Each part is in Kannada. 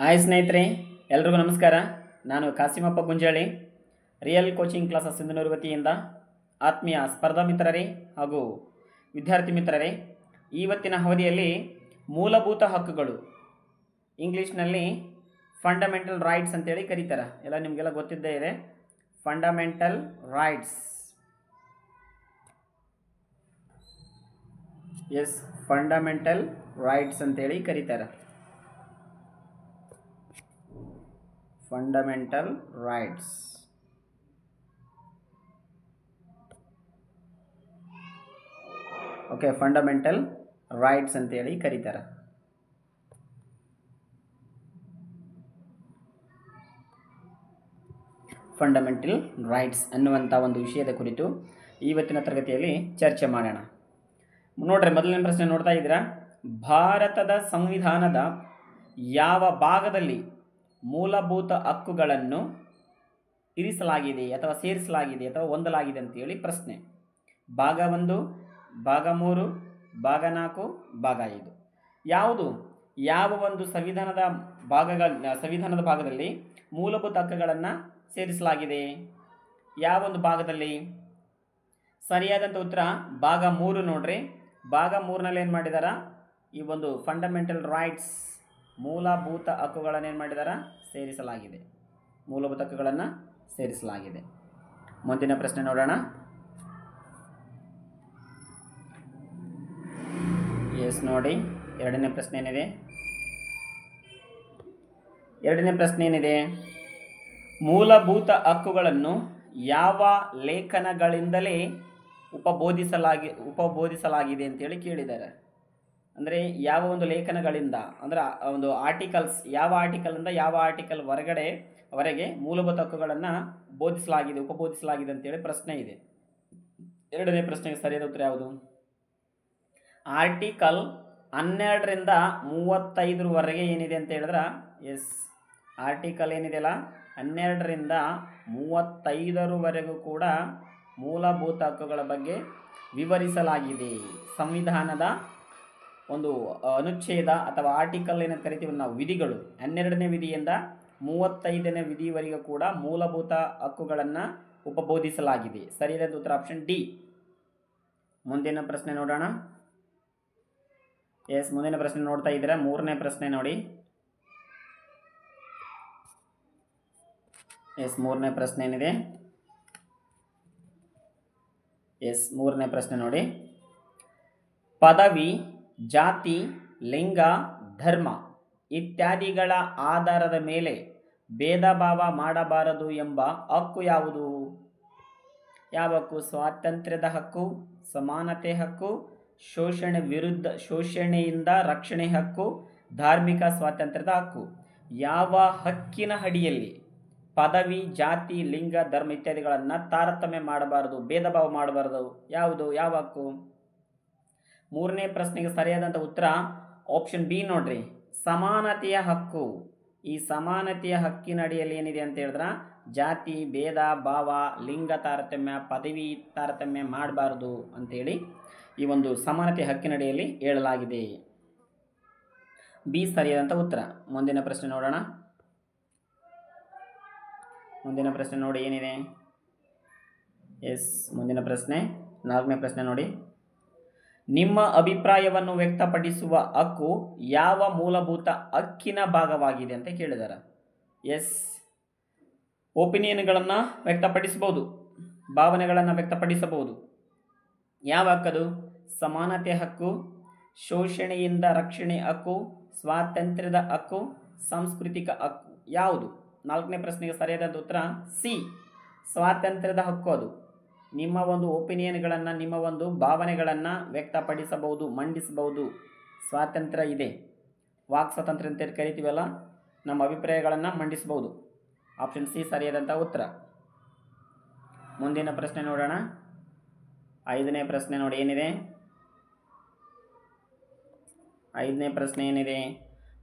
ಹಾಯ್ ಸ್ನೇಹಿತರೆ, ಎಲ್ರಿಗೂ ನಮಸ್ಕಾರ. ನಾನು ಕಾಸಿಮಪ್ಪ Gunjali, real coaching classes Sindhanur ವತಿಯಿಂದ ಆತ್ಮೀಯ ಸ್ಪರ್ಧಾ ಮಿತ್ರರೇ ಹಾಗೂ ವಿದ್ಯಾರ್ಥಿ ಮಿತ್ರರೇ, ಇವತ್ತಿನ ಅವಧಿಯಲ್ಲಿ ಮೂಲಭೂತ ಹಕ್ಕುಗಳು, ಇಂಗ್ಲೀಷ್ನಲ್ಲಿ ಫಂಡಮೆಂಟಲ್ ರೈಟ್ಸ್ ಅಂತೇಳಿ ಕರೀತಾರೆ. ಎಲ್ಲ ನಿಮಗೆಲ್ಲ ಗೊತ್ತಿದ್ದೇ ಇದೆ. Fundamental rights, yes, fundamental rights ಅಂತೇಳಿ ಕರೀತಾರೆ. Fundamental rights. Okay, fundamental rights ಅಂತೇಳಿ ಕರೀತಾರೆ. ಫಂಡಮೆಂಟಲ್ ರೈಟ್ಸ್ ಅನ್ನುವಂಥ ಒಂದು ವಿಷಯದ ಕುರಿತು ಇವತ್ತಿನ ತರಗತಿಯಲ್ಲಿ ಚರ್ಚೆ ಮಾಡೋಣ. ನೋಡ್ರಿ, ಮೊದಲನೇ ಪ್ರಶ್ನೆ ನೋಡ್ತಾ ಇದ್ದೀರಾ. ಭಾರತದ ಸಂವಿಧಾನದ ಯಾವ ಭಾಗದಲ್ಲಿ ಮೂಲಭೂತ ಹಕ್ಕುಗಳನ್ನು ಇರಿಸಲಾಗಿದೆ ಅಥವಾ ಸೇರಿಸಲಾಗಿದೆ ಅಥವಾ ಹೊಂದಲಾಗಿದೆ ಅಂತೇಳಿ ಪ್ರಶ್ನೆ. ಭಾಗ 1, ಭಾಗ 3, ಭಾಗ 4, ಭಾಗ 5 ಯಾವುದು? ಯಾವ ಒಂದು ಸಂವಿಧಾನದ ಭಾಗದಲ್ಲಿ ಮೂಲಭೂತ ಹಕ್ಕುಗಳನ್ನು ಸೇರಿಸಲಾಗಿದೆ? ಯಾವೊಂದು ಭಾಗದಲ್ಲಿ? ಸರಿಯಾದಂಥ ಉತ್ತರ ಭಾಗ 3 ನೋಡ್ರಿ. ಭಾಗ 3ನಲ್ಲಿ ಏನು ಮಾಡಿದಾರ? ಈ ಒಂದು ಫಂಡಮೆಂಟಲ್ ರೈಟ್ಸ್, ಮೂಲಭೂತ ಹಕ್ಕುಗಳನ್ನು ಏನು ಮಾಡಿದಾರ? ಸೇರಿಸಲಾಗಿದೆ. ಮೂಲಭೂತ ಹಕ್ಕುಗಳನ್ನು ಸೇರಿಸಲಾಗಿದೆ. ಮುಂದಿನ ಪ್ರಶ್ನೆ ನೋಡೋಣ. ಎಸ್, ನೋಡಿ, ಎರಡನೇ ಪ್ರಶ್ನೆ ಏನಿದೆ? ಮೂಲಭೂತ ಹಕ್ಕುಗಳನ್ನು ಯಾವ ಲೇಖನಗಳಿಂದಲೇ ಉಪಬೋಧಿಸಲಾಗಿದೆ ಅಂತೇಳಿ ಕೇಳಿದ್ದಾರೆ. ಅಂದರೆ ಯಾವ ಒಂದು ಲೇಖನಗಳಿಂದ, ಅಂದರೆ ಒಂದು ಆರ್ಟಿಕಲ್ಸ್, ಯಾವ ಆರ್ಟಿಕಲಿಂದ ಯಾವ ಆರ್ಟಿಕಲ್ ವರೆಗೆ ಮೂಲಭೂತ ಹಕ್ಕುಗಳನ್ನು ಉಪಬೋಧಿಸಲಾಗಿದೆ ಅಂತೇಳಿ ಪ್ರಶ್ನೆ ಇದೆ. ಎರಡನೇ ಪ್ರಶ್ನೆಗೆ ಸರಿಯಾದ ಉತ್ತರ ಯಾವುದು? ಆರ್ಟಿಕಲ್ 12ರಿಂದ 35ರವರೆಗೆ ಏನಿದೆ ಅಂತ ಹೇಳಿದ್ರೆ, ಎಸ್, ಆರ್ಟಿಕಲ್ ಏನಿದೆಯಲ್ಲ 12ರಿಂದ 35ರವರೆಗೂ ಕೂಡ ಮೂಲಭೂತ ಹಕ್ಕುಗಳ ಬಗ್ಗೆ ವಿವರಿಸಲಾಗಿದೆ. ಸಂವಿಧಾನದ ಒಂದು ಅನುಚ್ಛೇದ ಅಥವಾ ಆರ್ಟಿಕಲ್ ಏನಂತ ಕರಿತೀವಿ ನಾವು, ವಿಧಿಗಳು, 12ನೇ ವಿಧಿಯಿಂದ 35ನೇ ವಿಧಿವರೆಗೂ ಕೂಡ ಮೂಲಭೂತ ಹಕ್ಕುಗಳನ್ನು ಉಪಬೋಧಿಸಲಾಗಿದೆ. ಸರಿಯಾದ ಉತ್ತರ ಆಪ್ಷನ್ ಡಿ. ಮುಂದಿನ ಪ್ರಶ್ನೆ ನೋಡೋಣ. ಎಸ್, ಮುಂದಿನ ಪ್ರಶ್ನೆ ನೋಡ್ತಾ ಇದ್ದೀರಾ. 3ನೇ ಪ್ರಶ್ನೆ ನೋಡಿ. ಎಸ್, 3ನೇ ಪ್ರಶ್ನೆ ಏನಿದೆ? ಎಸ್, 3ನೇ ಪ್ರಶ್ನೆ ನೋಡಿ. ಪದವಿ, ಜಾತಿ, ಲಿಂಗ, ಧರ್ಮ ಇತ್ಯಾದಿಗಳ ಆಧಾರದ ಮೇಲೆ ಭೇದ ಭಾವ ಮಾಡಬಾರದು ಎಂಬ ಹಕ್ಕು ಯಾವುದು? ಯಾವ ಹಕ್ಕು? ಸ್ವಾತಂತ್ರ್ಯದ ಹಕ್ಕು, ಸಮಾನತೆ ಹಕ್ಕು, ಶೋಷಣೆಯಿಂದ ರಕ್ಷಣೆ ಹಕ್ಕು, ಧಾರ್ಮಿಕ ಸ್ವಾತಂತ್ರ್ಯದ ಹಕ್ಕು. ಯಾವ ಹಕ್ಕಿನ ಅಡಿಯಲ್ಲಿ ಪದವಿ, ಜಾತಿ, ಲಿಂಗ, ಧರ್ಮ ಇತ್ಯಾದಿಗಳನ್ನು ತಾರತಮ್ಯ ಮಾಡಬಾರದು, ಭೇದ ಭಾವ ಮಾಡಬಾರದು? ಯಾವುದು? ಯಾವ ಹಕ್ಕು? 3ನೇ ಪ್ರಶ್ನೆಗೆ ಸರಿಯಾದಂಥ ಉತ್ತರ ಆಪ್ಷನ್ ಬಿ ನೋಡ್ರಿ, ಸಮಾನತೆಯ ಹಕ್ಕು. ಈ ಸಮಾನತೆಯ ಹಕ್ಕಿನ ಅಡಿಯಲ್ಲಿ ಏನಿದೆ ಅಂತ ಹೇಳಿದ್ರೆ, ಜಾತಿ ಭೇದ ಭಾವ, ಲಿಂಗ ತಾರತಮ್ಯ, ಪದವಿ ತಾರತಮ್ಯ ಮಾಡಬಾರ್ದು ಅಂತೇಳಿ ಈ ಒಂದು ಸಮಾನತೆಯ ಹಕ್ಕಿನ ಅಡಿಯಲ್ಲಿ ಹೇಳಲಾಗಿದೆ. ಬಿ ಸರಿಯಾದಂಥ ಉತ್ತರ. ಮುಂದಿನ ಪ್ರಶ್ನೆ ನೋಡೋಣ. ಮುಂದಿನ ಪ್ರಶ್ನೆ ನೋಡಿ ಏನಿದೆ? ಎಸ್, ಮುಂದಿನ ಪ್ರಶ್ನೆ 4ನೇ ಪ್ರಶ್ನೆ ನೋಡಿ. ನಿಮ್ಮ ಅಭಿಪ್ರಾಯವನ್ನು ವ್ಯಕ್ತಪಡಿಸುವ ಹಕ್ಕು ಯಾವ ಮೂಲಭೂತ ಹಕ್ಕಿನ ಭಾಗವಾಗಿದೆ ಅಂತ ಕೇಳಿದ್ದಾರೆ. ಎಸ್, ಒಪಿನಿಯನ್ಗಳನ್ನು ವ್ಯಕ್ತಪಡಿಸಬಹುದು, ಭಾವನೆಗಳನ್ನು ವ್ಯಕ್ತಪಡಿಸಬಹುದು. ಯಾವ ಹಕ್ಕದು? ಸಮಾನತೆ ಹಕ್ಕು, ಶೋಷಣೆಯಿಂದ ರಕ್ಷಣೆ ಹಕ್ಕು, ಸ್ವಾತಂತ್ರ್ಯದ ಹಕ್ಕು, ಸಾಂಸ್ಕೃತಿಕ ಹಕ್ಕು. ಯಾವುದು? 4ನೇ ಪ್ರಶ್ನೆಗೆ ಸರಿಯಾದ ಉತ್ತರ ಸಿ, ಸ್ವಾತಂತ್ರ್ಯದ ಹಕ್ಕು. ಅದು ನಿಮ್ಮ ಒಂದು ಒಪಿನಿಯನ್ಗಳನ್ನು, ನಿಮ್ಮ ಒಂದು ಭಾವನೆಗಳನ್ನು ವ್ಯಕ್ತಪಡಿಸಬಹುದು, ಮಂಡಿಸಬಹುದು. ಸ್ವಾತಂತ್ರ್ಯ ಇದೆ, ವಾಕ್ ಸ್ವಾತಂತ್ರ್ಯ ಅಂತ ಕರಿತೀವಲ್ಲ, ನಮ್ಮ ಅಭಿಪ್ರಾಯಗಳನ್ನು ಮಂಡಿಸಬಹುದು. ಆಪ್ಷನ್ ಸಿ ಸರಿಯಾದಂಥ ಉತ್ತರ. ಮುಂದಿನ ಪ್ರಶ್ನೆ ನೋಡೋಣ. 5ನೇ ಪ್ರಶ್ನೆ ನೋಡಿ ಏನಿದೆ? 5ನೇ ಪ್ರಶ್ನೆ ಏನಿದೆ?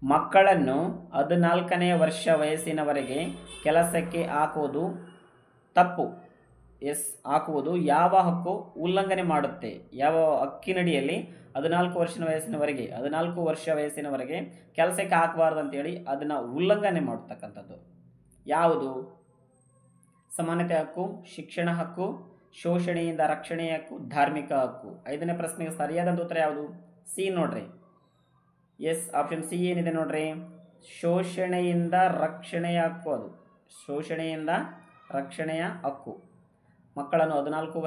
ಮಕ್ಕಳನ್ನು 14ನೇ ವರ್ಷ ವಯಸ್ಸಿನವರೆಗೆ ಕೆಲಸಕ್ಕೆ ಹಾಕುವುದು ತಪ್ಪು. ಎಸ್ ಹಾಕುವುದು ಯಾವ ಹಕ್ಕು ಉಲ್ಲಂಘನೆ ಮಾಡುತ್ತೆ? ಯಾವ ಹಕ್ಕಿನಡಿಯಲ್ಲಿ 14 ವರ್ಷ ವಯಸ್ಸಿನವರೆಗೆ ಕೆಲಸಕ್ಕೆ ಹಾಕಬಾರ್ದು ಅಂತೇಳಿ ಅದನ್ನು ಉಲ್ಲಂಘನೆ ಮಾಡತಕ್ಕಂಥದ್ದು ಯಾವುದು? ಸಮಾನತೆ ಹಕ್ಕು, ಶಿಕ್ಷಣ ಹಕ್ಕು, ಶೋಷಣೆಯಿಂದ ರಕ್ಷಣೆಯ ಹಕ್ಕು, ಧಾರ್ಮಿಕ ಹಕ್ಕು. 5ನೇ ಪ್ರಶ್ನೆಗೆ ಸರಿಯಾದಂಥ ಉತ್ತರ ಯಾವುದು? ಸಿ ನೋಡ್ರಿ. ಎಸ್, ಆಪ್ಷನ್ ಸಿ ಏನಿದೆ ನೋಡ್ರಿ, ಶೋಷಣೆಯಿಂದ ರಕ್ಷಣೆಯ ಹಕ್ಕು. ಅದು ಶೋಷಣೆಯಿಂದ ರಕ್ಷಣೆಯ ಹಕ್ಕು. ಮಕ್ಕಳನ್ನು 14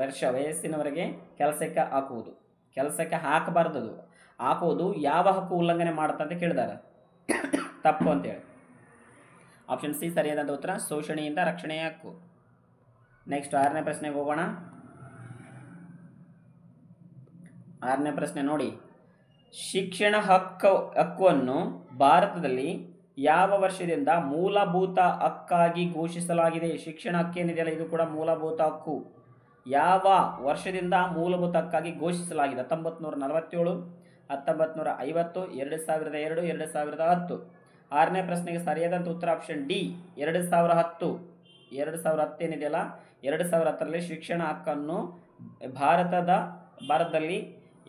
ವರ್ಷ ವಯಸ್ಸಿನವರೆಗೆ ಕೆಲಸಕ್ಕೆ ಹಾಕುವುದು, ಕೆಲಸಕ್ಕೆ ಹಾಕಬಾರ್ದು, ಹಾಕುವುದು ಯಾವ ಹಕ್ಕು ಉಲ್ಲಂಘನೆ ಮಾಡುತ್ತೆ ಅಂತ ಕೇಳಿದಾರೆ. ತಪ್ಪು ಅಂತೇಳಿ ಆಪ್ಷನ್ ಸಿ ಸರಿಯಾದಂಥ ಉತ್ತರ, ಶೋಷಣೆಯಿಂದ ರಕ್ಷಣೆಯ ಹಕ್ಕು. ನೆಕ್ಸ್ಟ್ 6ನೇ ಪ್ರಶ್ನೆಗೆ ಹೋಗೋಣ. 6ನೇ ಪ್ರಶ್ನೆ ನೋಡಿ, ಶಿಕ್ಷಣ ಹಕ್ಕನ್ನು ಭಾರತದಲ್ಲಿ ಯಾವ ವರ್ಷದಿಂದ ಮೂಲಭೂತ ಹಕ್ಕಾಗಿ ಘೋಷಿಸಲಾಗಿದೆ? ಶಿಕ್ಷಣ ಹಕ್ಕೇನಿದೆಯಲ್ಲ, ಇದು ಕೂಡ ಮೂಲಭೂತ ಹಕ್ಕು. ಯಾವ ವರ್ಷದಿಂದ ಮೂಲಭೂತ ಹಕ್ಕಾಗಿ ಘೋಷಿಸಲಾಗಿದೆ? 1947, 1950, 2002, 2010. 6ನೇ ಪ್ರಶ್ನೆಗೆ ಸರಿಯಾದಂಥ ಉತ್ತರ ಆಪ್ಷನ್ ಡಿ 2010. 2010 ಏನಿದೆಯಲ್ಲ, 2010ರಲ್ಲಿ ಶಿಕ್ಷಣ ಹಕ್ಕನ್ನು ಭಾರತದಲ್ಲಿ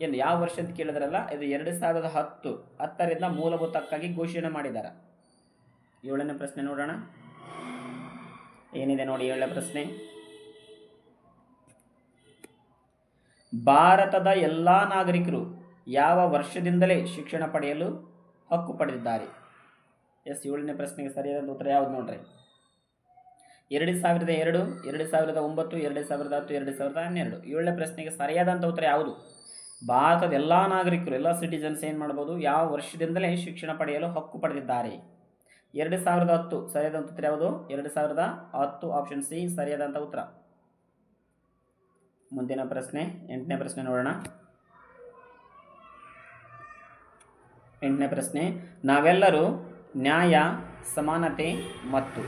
ಏನು ಯಾವ ವರ್ಷ ಅಂತ ಕೇಳಿದ್ರಲ್ಲ, ಇದು 2010ರಿಂದ ಮೂಲಭೂತ ಹಕ್ಕಾಗಿ ಘೋಷಣೆ ಮಾಡಿದ್ದಾರೆ. 7ನೇ ಪ್ರಶ್ನೆ ನೋಡೋಣ, ಏನಿದೆ ನೋಡಿ 7ನೇ ಪ್ರಶ್ನೆ. ಭಾರತದ ಎಲ್ಲ ನಾಗರಿಕರು ಯಾವ ವರ್ಷದಿಂದಲೇ ಶಿಕ್ಷಣ ಪಡೆಯಲು ಹಕ್ಕು ಪಡೆದಿದ್ದಾರೆ? ಎಸ್, 7ನೇ ಪ್ರಶ್ನೆಗೆ ಸರಿಯಾದ ಉತ್ತರ ಯಾವುದು ನೋಡ್ರಿ? 2002, 2009, 2010, 2012. 7ನೇ ಪ್ರಶ್ನೆಗೆ ಸರಿಯಾದಂಥ ಉತ್ತರ ಯಾವುದು? ಭಾರತದ ಎಲ್ಲ ನಾಗರಿಕರು, ಎಲ್ಲ ಸಿಟಿಜನ್ಸ್ ಏನು ಮಾಡ್ಬೋದು, ಯಾವ ವರ್ಷದಿಂದಲೇ ಶಿಕ್ಷಣ ಪಡೆಯಲು ಹಕ್ಕು ಪಡೆದಿದ್ದಾರೆ? 2010 ಸರಿಯಾದಂಥ ಉತ್ತರ ಯಾವುದು? 2010 ಆಪ್ಷನ್ ಸಿ ಸರಿಯಾದಂಥ ಉತ್ತರ. ಮುಂದಿನ ಪ್ರಶ್ನೆ 8ನೇ ಪ್ರಶ್ನೆ ನೋಡೋಣ. 8ನೇ ಪ್ರಶ್ನೆ, ನಾವೆಲ್ಲರೂ ನ್ಯಾಯ, ಸಮಾನತೆ ಮತ್ತು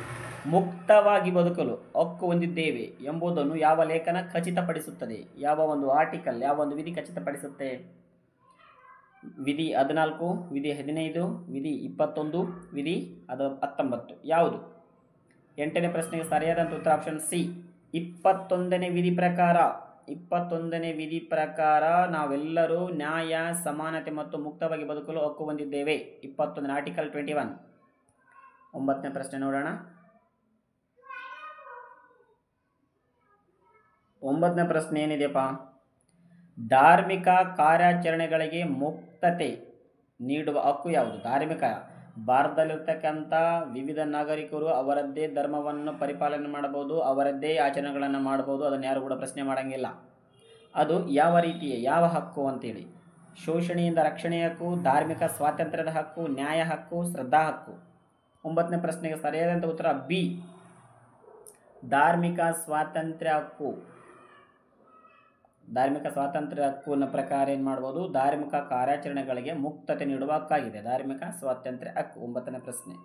ಮುಕ್ತವಾಗಿ ಬದುಕಲು ಹಕ್ಕು ಹೊಂದಿದ್ದೇವೆ ಎಂಬುದನ್ನು ಯಾವ ಲೇಖನ ಖಚಿತಪಡಿಸುತ್ತದೆ? ಯಾವ ಒಂದು ಆರ್ಟಿಕಲ್, ಯಾವ ಒಂದು ವಿಧಿ ಖಚಿತಪಡಿಸುತ್ತೆ? ವಿಧಿ 14, ವಿಧಿ 15, ವಿಧಿ 21, ವಿಧಿ 19 ಯಾವುದು? 8ನೇ ಪ್ರಶ್ನೆಗೆ ಸರಿಯಾದಂಥ ಉತ್ತರ ಆಪ್ಷನ್ ಸಿ 21ನೇ ವಿಧಿ ಪ್ರಕಾರ. 21ನೇ ವಿಧಿ ಪ್ರಕಾರ ನಾವೆಲ್ಲರೂ ನ್ಯಾಯ, ಸಮಾನತೆ ಮತ್ತು ಮುಕ್ತವಾಗಿ ಬದುಕಲು ಹಕ್ಕು ಹೊಂದಿದ್ದೇವೆ. 21ನೇ ಆರ್ಟಿಕಲ್ 21. 9ನೇ ಪ್ರಶ್ನೆ ನೋಡೋಣ. 9ನೇ ಪ್ರಶ್ನೆ ಏನಿದೆಯಪ್ಪ? ಧಾರ್ಮಿಕ ಕಾರ್ಯಾಚರಣೆಗಳಿಗೆ ಮುಕ್ತತೆ ನೀಡುವ ಹಕ್ಕು ಯಾವುದು? ಧಾರ್ಮಿಕ ಭಾರತದಲ್ಲಿರ್ತಕ್ಕಂಥ ವಿವಿಧ ನಾಗರಿಕರು ಅವರದ್ದೇ ಧರ್ಮವನ್ನು ಪರಿಪಾಲನೆ ಮಾಡಬಹುದು, ಅವರದ್ದೇ ಆಚರಣೆಗಳನ್ನು ಮಾಡಬಹುದು, ಅದನ್ನು ಯಾರು ಕೂಡ ಪ್ರಶ್ನೆ ಮಾಡೋಂಗಿಲ್ಲ. ಅದು ಯಾವ ರೀತಿಯ ಯಾವ ಹಕ್ಕು ಅಂತೇಳಿ? ಶೋಷಣೆಯಿಂದ ರಕ್ಷಣೆಯ ಹಕ್ಕು, ಧಾರ್ಮಿಕ ಸ್ವಾತಂತ್ರ್ಯದ ಹಕ್ಕು, ನ್ಯಾಯ ಹಕ್ಕು, ಶ್ರದ್ಧಾ ಹಕ್ಕು. 9ನೇ ಪ್ರಶ್ನೆಗೆ ಸರಿಯಾದಂಥ ಉತ್ತರ ಬಿ ಧಾರ್ಮಿಕ ಸ್ವಾತಂತ್ರ್ಯ ಹಕ್ಕು. ಧಾರ್ಮಿಕ ಸ್ವಾತಂತ್ರ್ಯ ಹಕ್ಕಿನ ಪ್ರಕಾರ ಏನು ಮಾಡ್ಬೋದು? ಧಾರ್ಮಿಕ ಕಾರ್ಯಾಚರಣೆಗಳಿಗೆ ಮುಕ್ತತೆ ನೀಡುವ ಹಕ್ಕಾಗಿದೆ ಧಾರ್ಮಿಕ ಸ್ವಾತಂತ್ರ್ಯ ಹಕ್ಕು. 9ನೇ ಪ್ರಶ್ನೆ.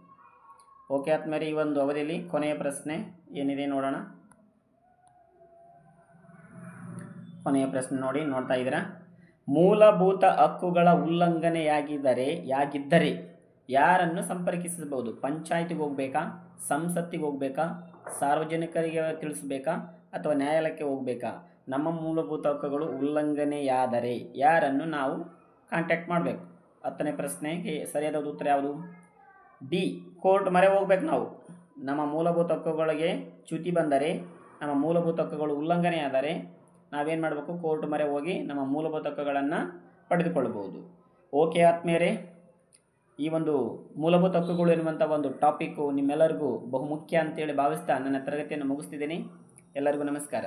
ಓಕೆ ಆದ್ಮೇಲೆ ಈ ಒಂದು ಅವಧಿಯಲ್ಲಿ ಕೊನೆಯ ಪ್ರಶ್ನೆ ಏನಿದೆ ನೋಡೋಣ. ಕೊನೆಯ ಪ್ರಶ್ನೆ ನೋಡ್ತಾ ಇದ್ದೀರಾ? ಮೂಲಭೂತ ಹಕ್ಕುಗಳ ಉಲ್ಲಂಘನೆಯಾಗಿದ್ದರೆ ಯಾರನ್ನು ಸಂಪರ್ಕಿಸಬಹುದು? ಪಂಚಾಯತಿಗೆ ಹೋಗ್ಬೇಕಾ, ಸಂಸತ್ತಿಗೆ ಹೋಗ್ಬೇಕಾ, ಸಾರ್ವಜನಿಕರಿಗೆ ತಿಳಿಸ್ಬೇಕಾ, ಅಥವಾ ನ್ಯಾಯಾಲಯಕ್ಕೆ ಹೋಗ್ಬೇಕಾ? ನಮ್ಮ ಮೂಲಭೂತ ಹಕ್ಕುಗಳು ಉಲ್ಲಂಘನೆಯಾದರೆ ಯಾರನ್ನು ನಾವು ಕಾಂಟ್ಯಾಕ್ಟ್ ಮಾಡಬೇಕು? 10ನೇ ಪ್ರಶ್ನೆಗೆ ಸರಿಯಾದ ಉತ್ತರ ಯಾವುದು? ಡಿ ಕೋರ್ಟ್ ಮೊರೆ ಹೋಗ್ಬೇಕು ನಾವು. ನಮ್ಮ ಮೂಲಭೂತ ಹಕ್ಕುಗಳಿಗೆ ಚ್ಯುತಿ ಬಂದರೆ, ನಮ್ಮ ಮೂಲಭೂತ ಹಕ್ಕುಗಳು ಉಲ್ಲಂಘನೆಯಾದರೆ ನಾವೇನು ಮಾಡಬೇಕು? ಕೋರ್ಟ್ ಮೊರೆ ಹೋಗಿ ನಮ್ಮ ಮೂಲಭೂತ ಹಕ್ಕುಗಳನ್ನು ಪಡೆದುಕೊಳ್ಳಬಹುದು. ಓಕೆ ಆತ್ಮೀಯರೇ, ಈ ಒಂದು ಮೂಲಭೂತ ಹಕ್ಕುಗಳು ಎನ್ನುವಂಥ ಒಂದು ಟಾಪಿಕ್ಕು ನಿಮ್ಮೆಲ್ಲರಿಗೂ ಬಹುಮುಖ್ಯ ಅಂತೇಳಿ ಭಾವಿಸ್ತಾ ನನ್ನ ತರಗತಿಯನ್ನು ಮುಗಿಸ್ತಿದ್ದೀನಿ. ಎಲ್ಲರಿಗೂ ನಮಸ್ಕಾರ.